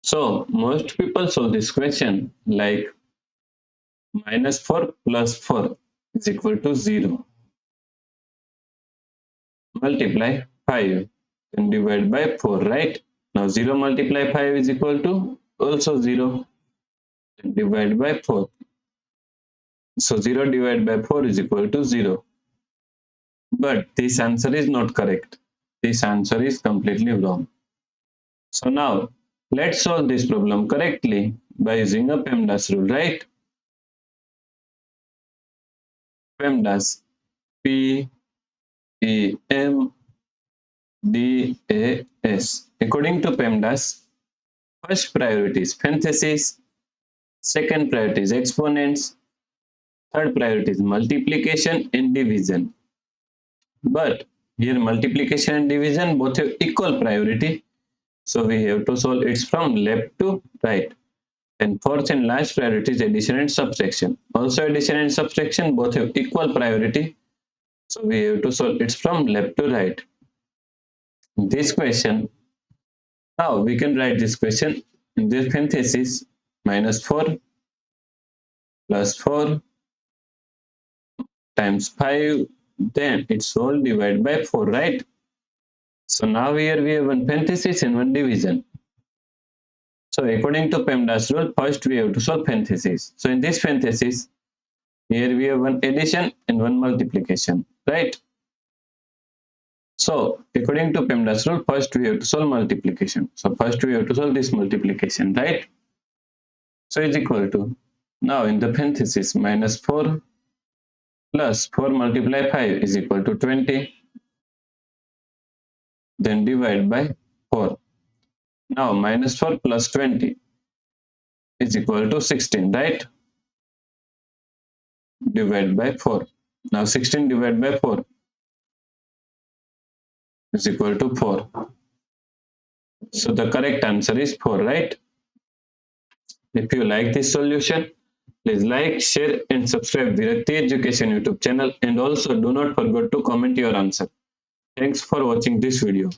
So most people solve this question like -4 plus 4 is equal to 0. Multiply 5 and divide by 4, right? Now 0 multiply 5 is equal to also 0 and divide by 4. So 0 divided by 4 is equal to 0. But this answer is not correct. This answer is completely wrong. So now let's solve this problem correctly by using a PEMDAS rule, right? PEMDAS, P-E-M-D-A-S. According to PEMDAS, first priority is parentheses, second priority is exponents, third priority is multiplication and division. But here multiplication and division both have equal priority. So we have to solve it from left to right. And fourth and last priority is addition and subtraction. Also addition and subtraction both have equal priority. So we have to solve it from left to right. This question, now we can write this question in this parenthesis -4 plus 4 times 5, then it's all divided by 4, right? So now here we have one parenthesis and one division. So according to PEMDAS rule, first we have to solve parenthesis. So in this parenthesis, here we have one addition and one multiplication, right? So according to PEMDAS rule, first we have to solve multiplication. So first we have to solve this multiplication, right? So is equal to, now in the parenthesis, -4 plus 4 multiply 5 is equal to 20. Then divide by 4. Now -4 plus 20 is equal to 16, right? Divide by 4. Now 16 divided by 4 is equal to 4. So the correct answer is 4, right? If you like this solution, please like, share and subscribe Virakti Education YouTube channel, and also do not forget to comment your answer. Thanks for watching this video.